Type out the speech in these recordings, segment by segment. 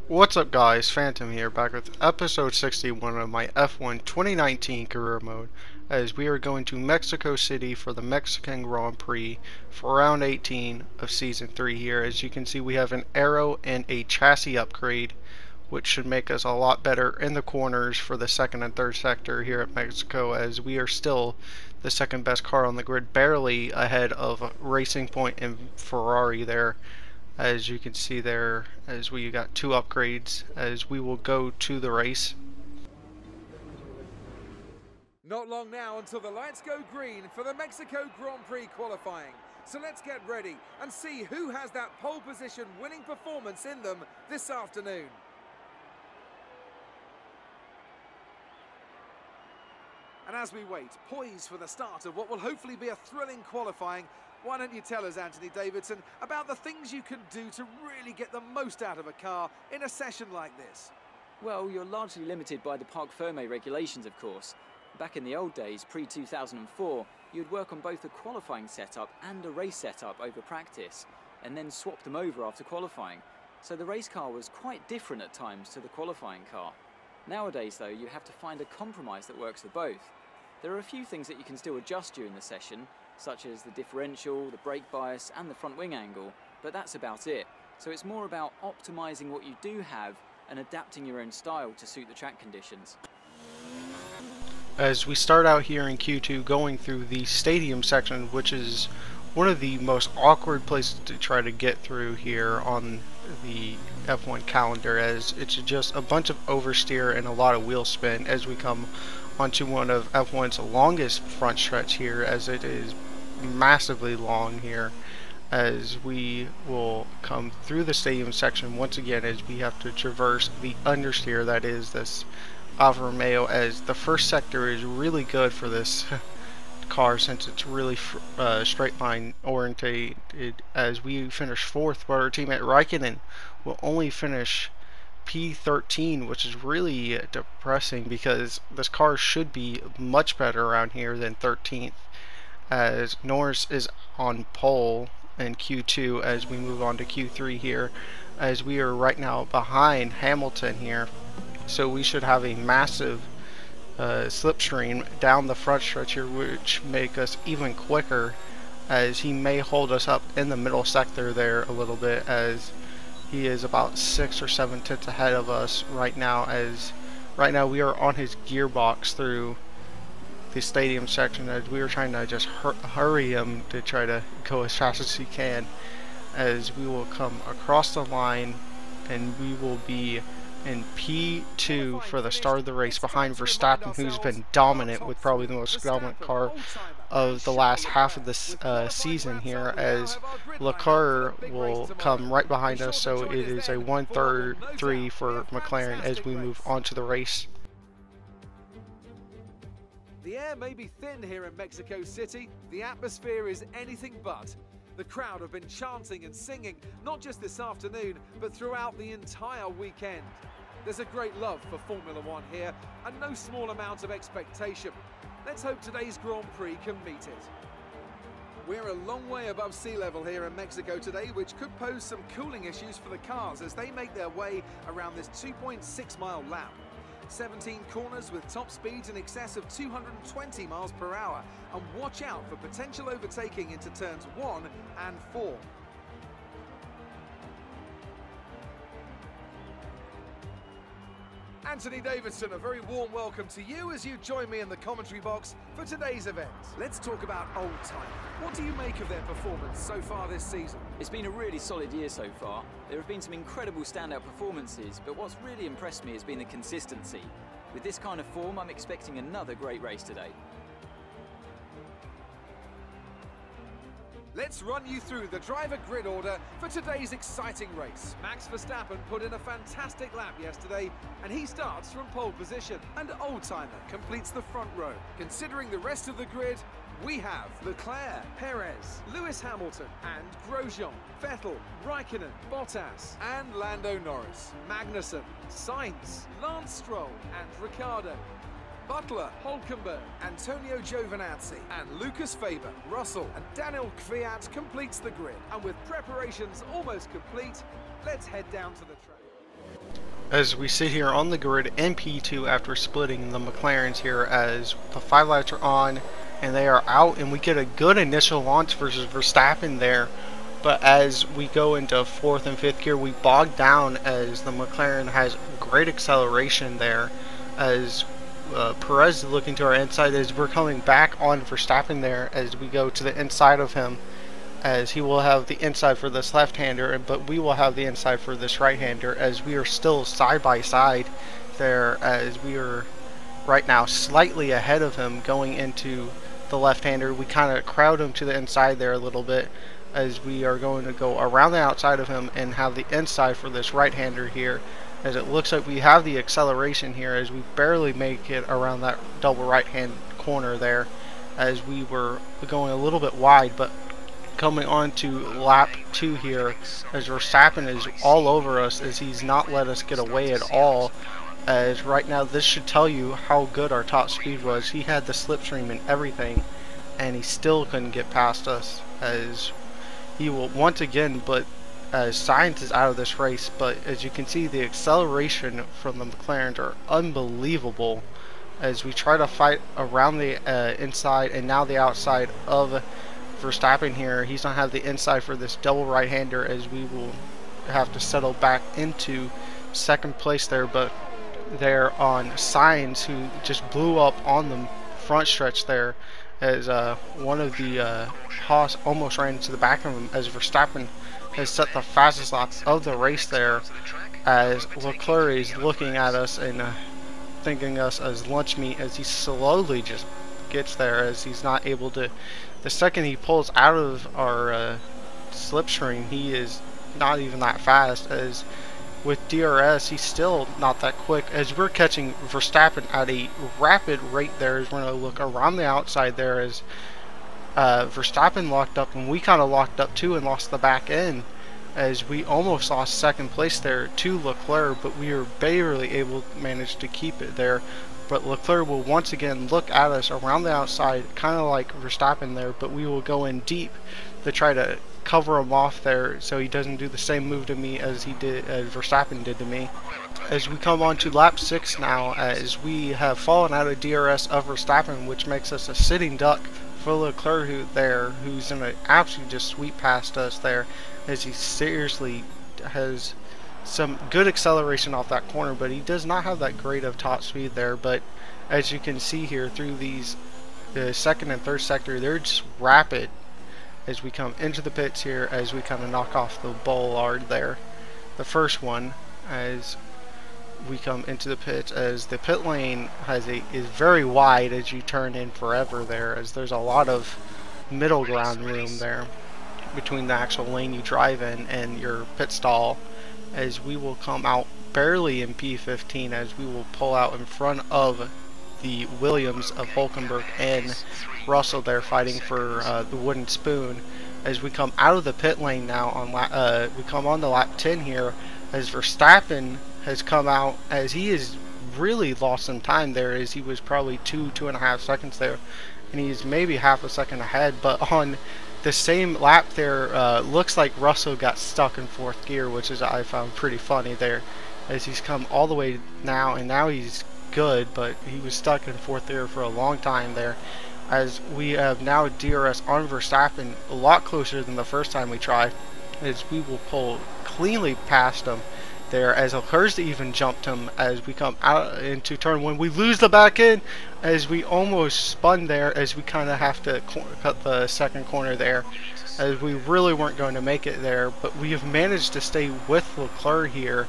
What's up guys, Phantom here, back with episode 61 of my F1 2019 career mode, as we are going to Mexico City for the Mexican Grand Prix for round 18 of season 3 here. As you can see, we have an aero and a chassis upgrade, which should make us a lot better in the corners for the second and third sector here at Mexico, as we are still the second best car on the grid, barely ahead of Racing Point and Ferrari there. As you can see there, as we got two upgrades, as we will go to the race. Not long now until the lights go green for the Mexico Grand Prix qualifying. So let's get ready and see who has that pole position winning performance in them this afternoon. And as we wait, poised for the start of what will hopefully be a thrilling qualifying, why don't you tell us, Anthony Davidson, about the things you can do to really get the most out of a car in a session like this? Well, you're largely limited by the Parc Fermé regulations, of course. Back in the old days, pre-2004, you'd work on both a qualifying setup and a race setup over practice, and then swap them over after qualifying. So the race car was quite different at times to the qualifying car. Nowadays, though, you have to find a compromise that works for both. There are a few things that you can still adjust during the session, such as the differential, the brake bias and the front wing angle, but that's about it. So it's more about optimizing what you do have and adapting your own style to suit the track conditions. As we start out here in Q2 going through the stadium section, which is one of the most awkward places to try to get through here on the F1 calendar, as it's just a bunch of oversteer and a lot of wheel spin as we come onto one of F1's longest front stretch here, as it is massively long here, as we will come through the stadium section once again, as we have to traverse the understeer that is this Alfa Romeo, as the first sector is really good for this car since it's really straight line orientated, as we finish fourth, but our teammate Raikkonen will only finish P13, which is really depressing because this car should be much better around here than 13th, as Norris is on pole in Q2 as we move on to Q3 here, as we are right now behind Hamilton here. So we should have a massive slipstream down the front stretch here, which make us even quicker, as he may hold us up in the middle sector there a little bit, as he is about 6 or 7 tenths ahead of us right now, as right now we are on his gearbox through the stadium section, as we are trying to just hurry him to try to go as fast as he can, as we will come across the line and we will be in P2 for the start of the race behind Verstappen, who's been dominant with probably the most dominant car of the last half of this season here, as Leclerc will come right behind us. So it is a 1-3 for McLaren as we move on to the race. The air may be thin here in Mexico City, the atmosphere is anything but. The crowd have been chanting and singing, not just this afternoon, but throughout the entire weekend. There's a great love for Formula One here, and no small amount of expectation. Let's hope today's Grand Prix can meet it. We're a long way above sea level here in Mexico today, which could pose some cooling issues for the cars as they make their way around this 2.6-mile lap. 17 corners with top speeds in excess of 220 miles per hour, and watch out for potential overtaking into turns 1 and 4. Anthony Davidson, a very warm welcome to you as you join me in the commentary box for today's event. Let's talk about Old Time. What do you make of their performance so far this season? It's been a really solid year so far. There have been some incredible standout performances, but what's really impressed me has been the consistency. With this kind of form, I'm expecting another great race today. Let's run you through the driver grid order for today's exciting race. Max Verstappen put in a fantastic lap yesterday, and he starts from pole position. And Oldtimer completes the front row. Considering the rest of the grid, we have Leclerc, Perez, Lewis Hamilton, and Grosjean, Vettel, Raikkonen, Bottas, and Lando Norris, Magnussen, Sainz, Lance Stroll, and Ricciardo. Butler, Hülkenberg, Antonio Giovinazzi, and Lucas Faber, Russell, and Daniel Kvyat completes the grid. And with preparations almost complete, let's head down to the track. as we sit here on the grid in P2 after splitting the McLarens here, as the 5 lights are on and they are out, and we get a good initial launch versus Verstappen there. But as we go into 4th and 5th gear, we bog down as the McLaren has great acceleration there, as Perez is looking to our inside as we're coming back on Verstappen there as we go to the inside of him, as he will have the inside for this left-hander, but we will have the inside for this right-hander, as we are still side by side there, as we are right now slightly ahead of him going into the left-hander. We kind of crowd him to the inside there a little bit, as we are going to go around the outside of him and have the inside for this right-hander here, as it looks like we have the acceleration here as we barely make it around that double right-hand corner there, as we were going a little bit wide. But coming on to lap 2 here, as Verstappen is all over us, as he's not let us get away at all, as right now this should tell you how good our top speed was. He had the slipstream and everything, and he still couldn't get past us, as he will once again, but Sainz is out of this race. But as you can see, the acceleration from the McLarens are unbelievable, as we try to fight around the inside and now the outside of Verstappen here. He's going to have the inside for this double right-hander, as we will have to settle back into 2nd place there. But they're on Sainz, who just blew up on the front stretch there, as one of the Haas almost ran into the back of him, as Verstappen has set the fastest lap of the race there, as Leclerc is looking at us and thinking us as lunch meat, as he slowly just gets there, as he's not able to. The second he pulls out of our slipstream, he is not even that fast, as with DRS he's still not that quick, as we're catching Verstappen at a rapid rate there, as we're going to look around the outside there, as Verstappen locked up and we kind of locked up too and lost the back end, as we almost lost 2nd place there to Leclerc, but we were barely able to manage to keep it there. But Leclerc will once again look at us around the outside, kind of like Verstappen there, but we will go in deep to try to cover him off there so he doesn't do the same move to me as Verstappen did to me. As we come on to lap 6 now, as we have fallen out of DRS of Verstappen, which makes us a sitting duck for Leclerc who's going to absolutely just sweep past us there, as he seriously has some good acceleration off that corner, but he does not have that great of top speed there. But as you can see here through these the 2nd and 3rd sector, they're just rapid as we come into the pits here, as we kind of knock off the bollard there, the first one, as we come into the pits, as the pit lane is very wide as you turn in forever there, as there's a lot of middle ground room there between the actual lane you drive in and your pit stall, as we will come out barely in P15, as we will pull out in front of the Williams of Hulkenberg and Russell there fighting for the wooden spoon, as we come out of the pit lane now on we come on to lap 10 here, as Verstappen has come out, as he has really lost some time there, as he was probably 2.5 seconds there, and he's maybe half a second ahead. But on the same lap there, looks like Russell got stuck in 4th gear, which is I found pretty funny there, as he's come all the way now, and now he's good, but he was stuck in 4th gear for a long time there, as we have now DRS on Verstappen a lot closer than the first time we tried, as we will pull cleanly past him there, as Leclerc even jumped him as we come out into turn 1. We lose the back end as we almost spun there, as we kind of have to cut the 2nd corner there, as we really weren't going to make it there. But we have managed to stay with Leclerc here,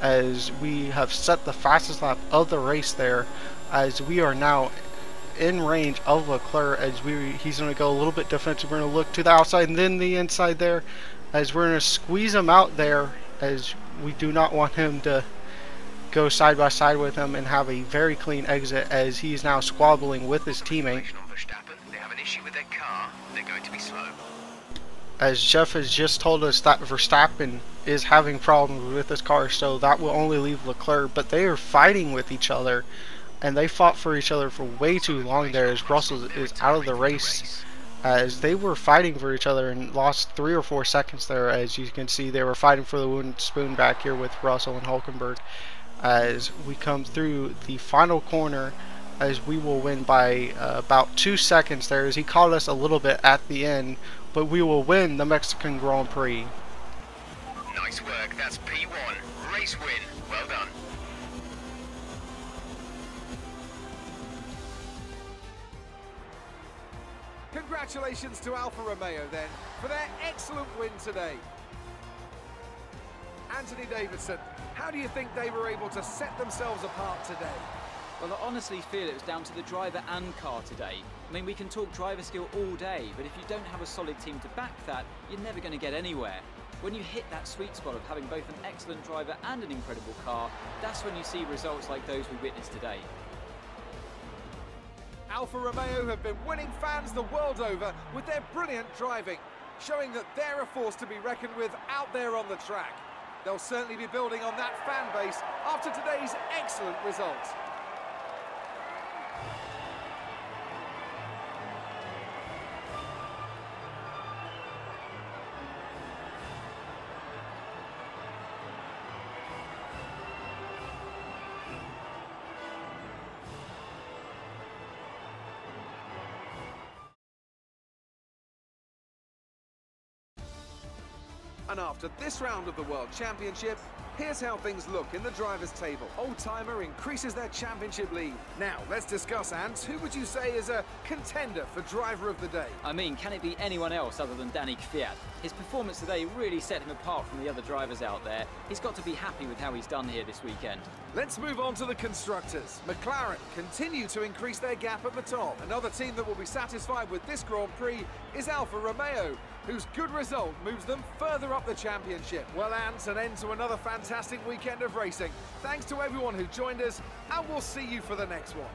as we have set the fastest lap of the race there, as we are now in range of Leclerc, as he's going to go a little bit defensive. We're going to look to the outside and then the inside there, as we're going to squeeze him out there, as we do not want him to go side by side with him and have a very clean exit, as he's now squabbling with his teammate. They have an issue with their car. They're going to be slow. As Jeff has just told us that Verstappen is having problems with his car, so that will only leave Leclerc. But they are fighting with each other, and they fought for each other for way too long there, as Russell is out of the race as they were fighting for each other and lost 3 or 4 seconds there. As you can see, they were fighting for the wooden spoon back here with Russell and Hulkenberg. As we come through the final corner, as we will win by about 2 seconds there, as he caught us a little bit at the end, but we will win the Mexican Grand Prix. Nice work, that's P1. Race win. Well done. Congratulations to Alfa Romeo then for their excellent win today. Anthony Davidson, how do you think they were able to set themselves apart today? Well, I honestly feel it was down to the driver and car today. I mean, we can talk driver skill all day, but if you don't have a solid team to back that, you're never going to get anywhere. When you hit that sweet spot of having both an excellent driver and an incredible car, that's when you see results like those we witnessed today. Alfa Romeo have been winning fans the world over with their brilliant driving, showing that they're a force to be reckoned with out there on the track. They'll certainly be building on that fan base after today's excellent results. And after this round of the World Championship, here's how things look in the drivers' table. Old-timer increases their championship lead. Now, let's discuss, Ants. Who would you say is a contender for driver of the day? I mean, can it be anyone else other than Danny Kvyat? His performance today really set him apart from the other drivers out there. He's got to be happy with how he's done here this weekend. Let's move on to the constructors. McLaren continue to increase their gap at the top. Another team that will be satisfied with this Grand Prix is Alfa Romeo, whose good result moves them further up the championship. Well, Ants, an end to another fantastic weekend of racing. Thanks to everyone who joined us, and we'll see you for the next one.